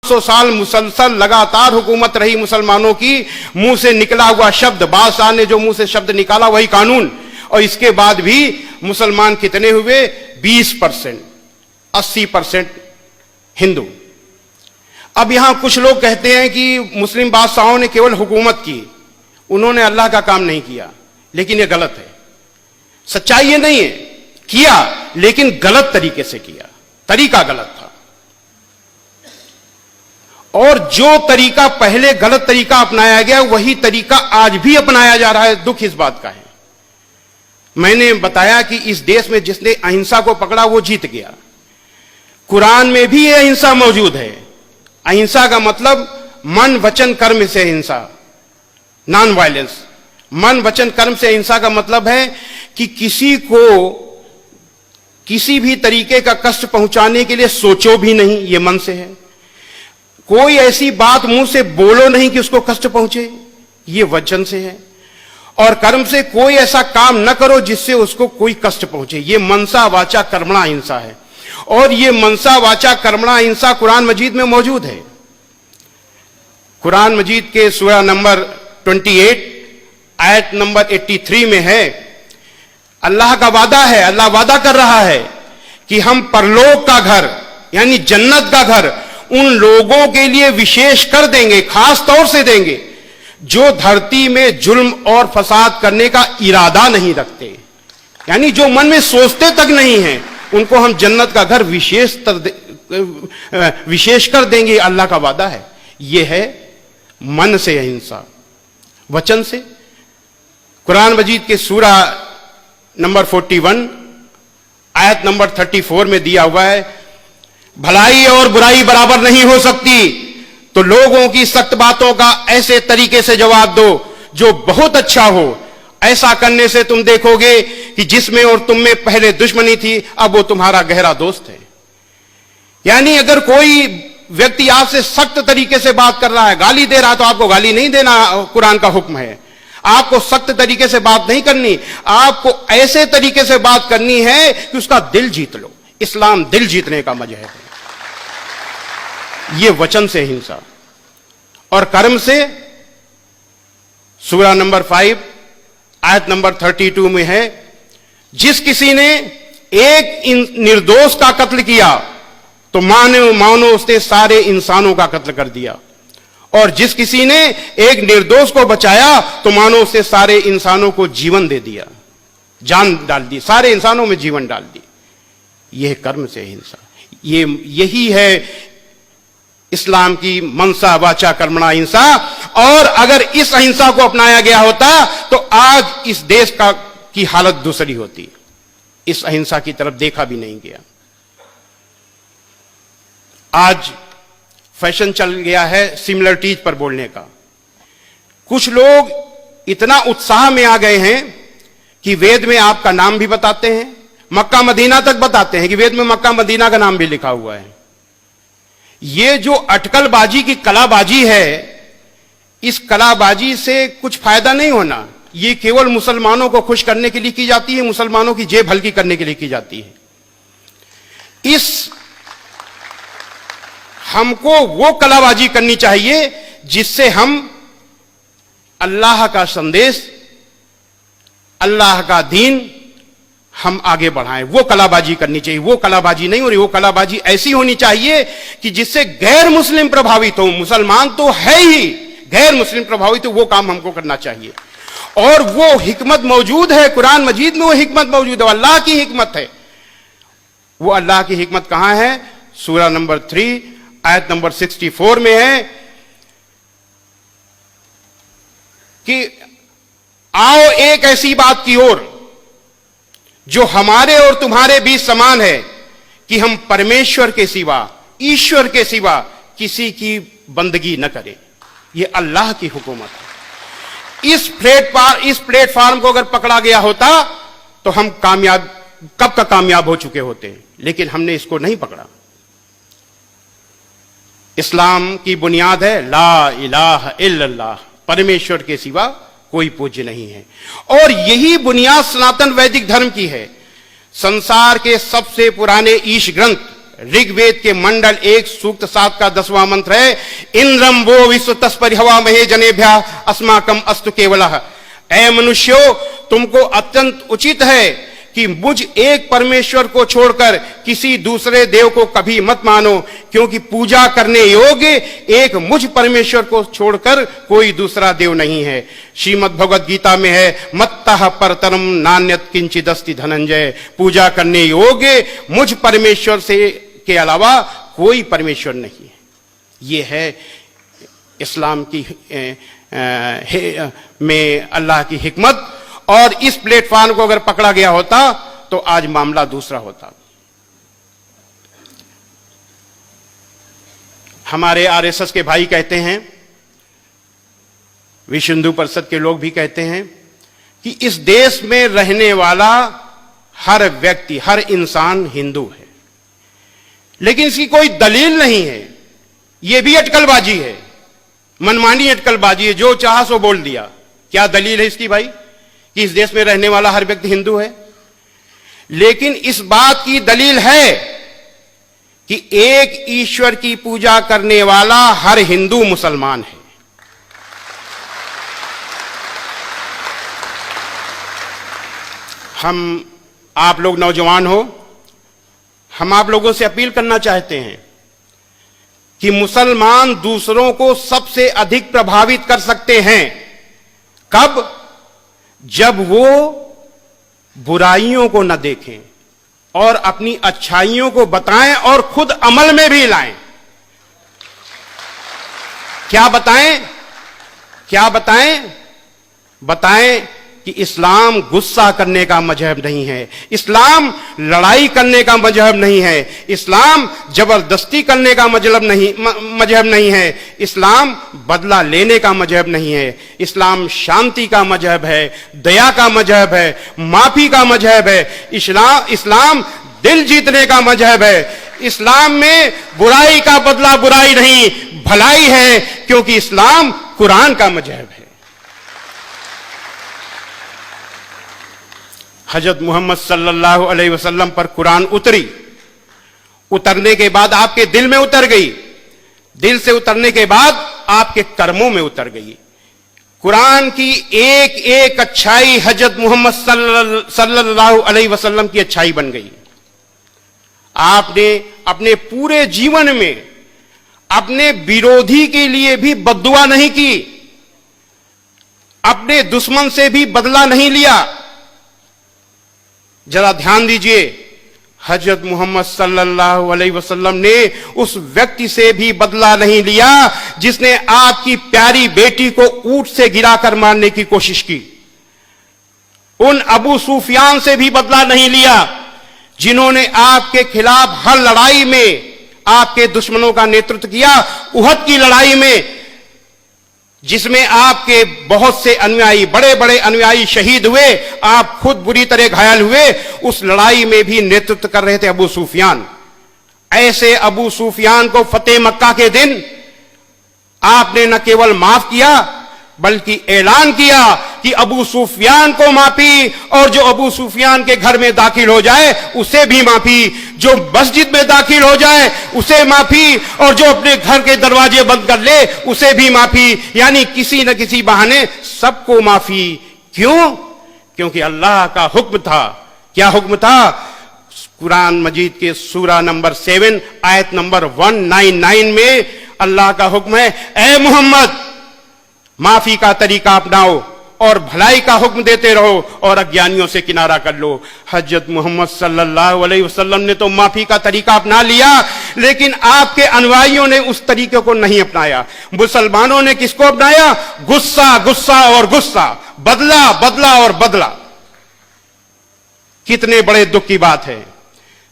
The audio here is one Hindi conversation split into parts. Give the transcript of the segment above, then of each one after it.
500 साल मुसलसल लगातार हुकूमत रही मुसलमानों की, मुंह से निकला हुआ शब्द, बादशाह ने जो मुंह से शब्द निकाला वही कानून। और इसके बाद भी मुसलमान कितने हुए? 20%, 80% हिंदू। अब यहां कुछ लोग कहते हैं कि मुस्लिम बादशाहों ने केवल हुकूमत की, उन्होंने अल्लाह का काम नहीं किया, लेकिन यह गलत है। सच्चाई ये नहीं है, किया लेकिन गलत तरीके से किया, तरीका गलत था। और जो तरीका पहले गलत तरीका अपनाया गया वही तरीका आज भी अपनाया जा रहा है। दुख इस बात का है। मैंने बताया कि इस देश में जिसने अहिंसा को पकड़ा वो जीत गया। कुरान में भी यह अहिंसा मौजूद है। अहिंसा का मतलब मन वचन कर्म से अहिंसा, नॉन वायलेंस। मन वचन कर्म से अहिंसा का मतलब है कि किसी को किसी भी तरीके का कष्ट पहुंचाने के लिए सोचो भी नहीं, यह मन से है। कोई ऐसी बात मुंह से बोलो नहीं कि उसको कष्ट पहुंचे, यह वचन से है। और कर्म से कोई ऐसा काम न करो जिससे उसको कोई कष्ट पहुंचे, यह मनसा वाचा कर्मणा अहिंसा है। और यह मनसा वाचा कर्मणा अहिंसा कुरान मजीद में मौजूद है। कुरान मजीद के सूरा नंबर 28 आयत नंबर 83 में है, अल्लाह का वादा है, अल्लाह वादा कर रहा है कि हम परलोक का घर यानी जन्नत का घर उन लोगों के लिए विशेष कर देंगे, खास तौर से देंगे जो धरती में जुल्म और फसाद करने का इरादा नहीं रखते, यानी जो मन में सोचते तक नहीं है, उनको हम जन्नत का घर विशेष कर देंगे। अल्लाह का वादा है। यह है मन से अहिंसा। वचन से कुरान मजीद के सूरा नंबर 41 आयत नंबर 34 में दिया हुआ है, भलाई और बुराई बराबर नहीं हो सकती, तो लोगों की सख्त बातों का ऐसे तरीके से जवाब दो जो बहुत अच्छा हो। ऐसा करने से तुम देखोगे कि जिसमें और तुम में पहले दुश्मनी थी अब वो तुम्हारा गहरा दोस्त है। यानी अगर कोई व्यक्ति आपसे सख्त तरीके से बात कर रहा है, गाली दे रहा है, तो आपको गाली नहीं देना, कुरान का हुक्म है। आपको सख्त तरीके से बात नहीं करनी, आपको ऐसे तरीके से बात करनी है कि उसका दिल जीत लो। इस्लाम दिल जीतने का मजहब है। यह वचन से हिंसा। और कर्म से सूरा नंबर 5 आयत नंबर 32 में है, जिस किसी ने एक निर्दोष का कत्ल किया तो मानो उसने सारे इंसानों का कत्ल कर दिया, और जिस किसी ने एक निर्दोष को बचाया तो मानो उसने सारे इंसानों को जीवन दे दिया, जान डाल दी, सारे इंसानों में जीवन डाल दी। यह कर्म से हिंसा। यही है इस्लाम की मनसा वाचा कर्मणा अहिंसा। और अगर इस अहिंसा को अपनाया गया होता तो आज इस देश की हालत दूसरी होती। इस अहिंसा की तरफ देखा भी नहीं गया। आज फैशन चल गया है सिमिलरिटीज पर बोलने का। कुछ लोग इतना उत्साह में आ गए हैं कि वेद में आपका नाम भी बताते हैं, मक्का मदीना तक बताते हैं कि वेद में मक्का मदीना का नाम भी लिखा हुआ है। ये जो अटकलबाजी की कलाबाजी है, इस कलाबाजी से कुछ फायदा नहीं होना। ये केवल मुसलमानों को खुश करने के लिए की जाती है, मुसलमानों की जेब हल्की करने के लिए की जाती है। हमको वो कलाबाजी करनी चाहिए जिससे हम अल्लाह का संदेश, अल्लाह का दीन हम आगे बढ़ाएं। वो कलाबाजी करनी चाहिए। वो कलाबाजी नहीं हो रही। वो कलाबाजी ऐसी होनी चाहिए कि जिससे गैर मुस्लिम प्रभावित हो। मुसलमान तो है ही, गैर मुस्लिम प्रभावित हो, वो काम हमको करना चाहिए। और वो हिकमत मौजूद है कुरान मजीद में, वो हिकमत मौजूद है, अल्लाह की हिकमत है। वो अल्लाह की हिकमत कहां है? सूरा नंबर 3 आयत नंबर 64 में है कि आओ एक ऐसी बात की ओर जो हमारे और तुम्हारे बीच समान है कि हम परमेश्वर के सिवा, ईश्वर के सिवा किसी की बंदगी न करें। यह अल्लाह की हुकूमत है। इस प्लेटफार्म को अगर पकड़ा गया होता तो हम कामयाब, कब का कामयाब हो चुके होते, लेकिन हमने इसको नहीं पकड़ा। इस्लाम की बुनियाद है ला इलाहा इल्लल्लाह, परमेश्वर के सिवा कोई पूज्य नहीं है। और यही बुनियाद सनातन वैदिक धर्म की है। संसार के सबसे पुराने ईश ग्रंथ ऋग्वेद के मंडल 1 सूक्त 7 का 10वां मंत्र है, इंद्रम वो विश्व तस्परि हवा महे जनेभ्या अस्माकम अस्तु केवलः। ऐ मनुष्यों, तुमको अत्यंत उचित है कि मुझ एक परमेश्वर को छोड़कर किसी दूसरे देव को कभी मत मानो, क्योंकि पूजा करने योग्य एक मुझ परमेश्वर को छोड़कर कोई दूसरा देव नहीं है। श्रीमद् भगवद गीता में है, मत्तः परतरम नान्यत किंचिदस्ति धनंजय। पूजा करने योग्य मुझ परमेश्वर से के अलावा कोई परमेश्वर नहीं है। ये है इस्लाम की में अल्लाह की हिकमत। और इस प्लेटफॉर्म को अगर पकड़ा गया होता तो आज मामला दूसरा होता। हमारे आरएसएस के भाई कहते हैं, विश्व हिंदू परिषद के लोग भी कहते हैं कि इस देश में रहने वाला हर व्यक्ति, हर इंसान हिंदू है, लेकिन इसकी कोई दलील नहीं है। यह भी अटकलबाजी है, मनमानी अटकलबाजी है, जो चाहा सो बोल दिया। क्या दलील है इसकी भाई कि इस देश में रहने वाला हर व्यक्ति हिंदू है? लेकिन इस बात की दलील है कि एक ईश्वर की पूजा करने वाला हर हिंदू मुसलमान है। हम आप लोग नौजवान हो, हम आप लोगों से अपील करना चाहते हैं कि मुसलमान दूसरों को सबसे अधिक प्रभावित कर सकते हैं। कब? जब वो बुराइयों को न देखें और अपनी अच्छाइयों को बताएं और खुद अमल में भी लाएं। क्या बताएं? क्या बताएं? बताएं कि इस्लाम गुस्सा करने का मजहब नहीं है, इस्लाम लड़ाई करने का मजहब नहीं है, इस्लाम जबरदस्ती करने का मजहब नहीं है, इस्लाम बदला लेने का मजहब नहीं है, इस्लाम शांति का मजहब है, दया का मजहब है, माफी का मजहब है। इस्लाम दिल जीतने का मजहब है। इस्लाम में बुराई का बदला बुराई नहीं, भलाई है, क्योंकि इस्लाम कुरान का मजहब है। हजरत मोहम्मद सल्लल्लाहु अलैहि वसल्लम पर कुरान उतरी, उतरने के बाद आपके दिल में उतर गई, दिल से उतरने के बाद आपके कर्मों में उतर गई। कुरान की एक एक अच्छाई हजरत मोहम्मद सल्लल्लाहु अलैहि वसल्लम की अच्छाई बन गई। आपने अपने पूरे जीवन में अपने विरोधी के लिए भी बद्दुआ नहीं की, अपने दुश्मन से भी बदला नहीं लिया। जरा ध्यान दीजिए, हजरत मोहम्मद सल्लल्लाहु अलैहि वसल्लम ने उस व्यक्ति से भी बदला नहीं लिया जिसने आपकी प्यारी बेटी को ऊंट से गिराकर मारने की कोशिश की। उन अबू सुफियान से भी बदला नहीं लिया जिन्होंने आपके खिलाफ हर लड़ाई में आपके दुश्मनों का नेतृत्व किया। उहद की लड़ाई में जिसमें आपके बहुत से अनुयायी, बड़े बड़े अनुयायी शहीद हुए, आप खुद बुरी तरह घायल हुए, उस लड़ाई में भी नेतृत्व कर रहे थे अबू सुफियान। ऐसे अबू सुफियान को फतेह मक्का के दिन आपने न केवल माफ किया बल्कि ऐलान किया कि अबू सुफियान को माफी, और जो अबू सुफियान के घर में दाखिल हो जाए उसे भी माफी, जो मस्जिद में दाखिल हो जाए उसे माफी, और जो अपने घर के दरवाजे बंद कर ले उसे भी माफी। यानी किसी न किसी बहाने सबको माफी। क्यों? क्योंकि अल्लाह का हुक्म था। क्या हुक्म था? कुरान मजीद के सूरा नंबर 7 आयत नंबर 199 में अल्लाह का हुक्म है, ऐ मोहम्मद माफी का तरीका अपनाओ और भलाई का हुक्म देते रहो और अज्ञानियों से किनारा कर लो। हजरत मोहम्मद सल्लल्लाहु अलैहि वसल्लम ने तो माफी का तरीका अपना लिया, लेकिन आपके अनुयायियों ने उस तरीके को नहीं अपनाया। मुसलमानों ने किसको अपनाया? गुस्सा, गुस्सा और गुस्सा, बदला, बदला और बदला। कितने बड़े दुख की बात है।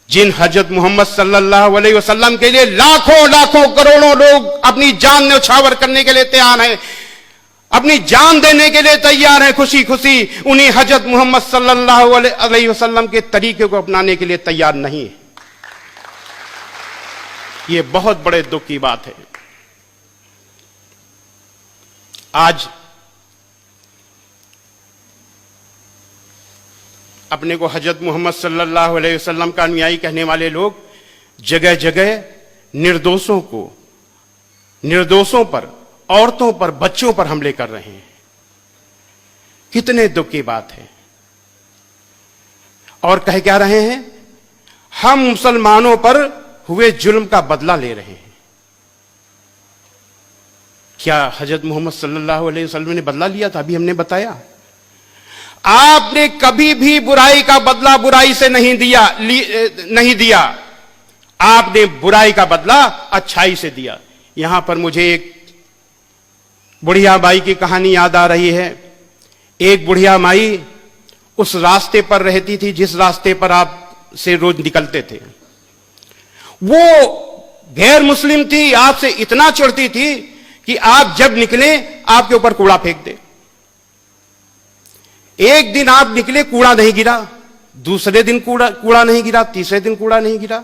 जिन हजरत मोहम्मद सल्लल्लाहु अलैहि वसल्लम के लिए लाखों लाखों करोड़ों लोग अपनी जान न्यौछावर करने के लिए तैयार हैं, अपनी जान देने के लिए तैयार है, खुशी खुशी, उन्हीं हजरत मोहम्मद सल्लल्लाहु अलैहि वसल्लम के तरीके को अपनाने के लिए तैयार नहीं है। यह बहुत बड़े दुख की बात है। आज अपने को हजरत मोहम्मद सल्लल्लाहु अलैहि वसल्लम का अनुयायी कहने वाले लोग जगह जगह निर्दोषों पर, औरतों पर, बच्चों पर हमले कर रहे हैं। कितने दुख की बात है। और कह क्या रहे हैं? हम मुसलमानों पर हुए जुल्म का बदला ले रहे हैं। क्या हजरत मोहम्मद सल्लल्लाहु अलैहि वसल्लम ने बदला लिया था? अभी हमने बताया। आपने कभी भी बुराई का बदला बुराई से नहीं दिया। आपने बुराई का बदला अच्छाई से दिया। यहां पर मुझे एक बुढ़िया माई की कहानी याद आ रही है। एक बुढ़िया माई उस रास्ते पर रहती थी जिस रास्ते पर आप से रोज निकलते थे। वो गैर मुस्लिम थी, आपसे इतना चिढ़ती थी कि आप जब निकले आपके ऊपर कूड़ा फेंक दे। एक दिन आप निकले, कूड़ा नहीं गिरा, दूसरे दिन कूड़ा नहीं गिरा, तीसरे दिन कूड़ा नहीं गिरा।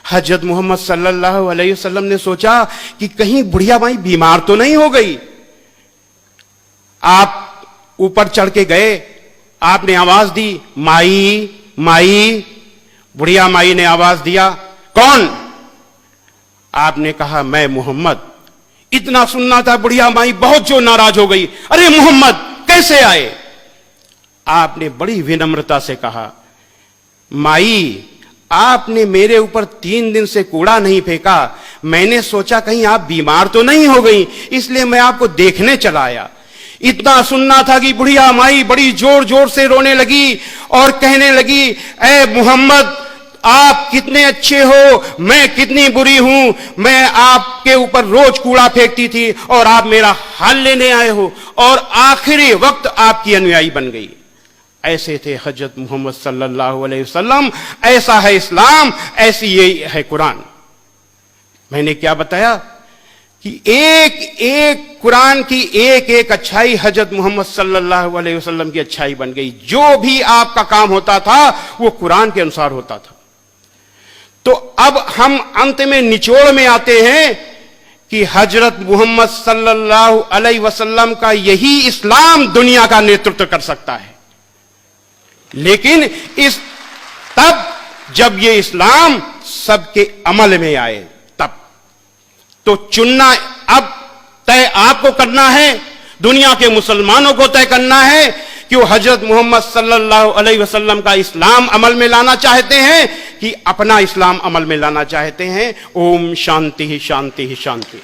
हजरत मोहम्मद सल्लल्लाहु अलैहि वसल्लम ने सोचा कि कहीं बुढ़िया माई बीमार तो नहीं हो गई। आप ऊपर चढ़ के गए, आपने आवाज दी, माई माई। बुढ़िया माई ने आवाज दिया, कौन? आपने कहा, मैं मोहम्मद। इतना सुनना था, बुढ़िया माई बहुत जो नाराज हो गई। अरे मोहम्मद कैसे आए? आपने बड़ी विनम्रता से कहा, माई आपने मेरे ऊपर 3 दिन से कूड़ा नहीं फेंका। मैंने सोचा कहीं आप बीमार तो नहीं हो गई, इसलिए मैं आपको देखने चला आया। इतना सुनना था कि बुढ़िया माई बड़ी जोर जोर से रोने लगी और कहने लगी, ऐ मोहम्मद आप कितने अच्छे हो, मैं कितनी बुरी हूं। मैं आपके ऊपर रोज कूड़ा फेंकती थी और आप मेरा हाल लेने आए हो और आखिरी वक्त आपकी अनुयायी बन गई। ऐसे थे हजरत मोहम्मद सल्लल्लाहु अलैहि वसल्लम। ऐसा है इस्लाम, ऐसी यही है कुरान। मैंने क्या बताया कि एक एक कुरान की एक एक अच्छाई हजरत मोहम्मद सल्लल्लाहु अलैहि वसल्लम की अच्छाई बन गई। जो भी आपका काम होता था वो कुरान के अनुसार होता था। तो अब हम अंत में निचोड़ में आते हैं कि हजरत मोहम्मद सल्लल्लाहु अलैहि वसल्लम का यही इस्लाम दुनिया का नेतृत्व कर सकता है। लेकिन तब जब ये इस्लाम सबके अमल में आए, तब तो चुनना अब तय आपको करना है, दुनिया के मुसलमानों को तय करना है कि वो हजरत मोहम्मद सल्लल्लाहु अलैहि वसल्लम का इस्लाम अमल में लाना चाहते हैं कि अपना इस्लाम अमल में लाना चाहते हैं। ओम शांति ही शांति ही शांति।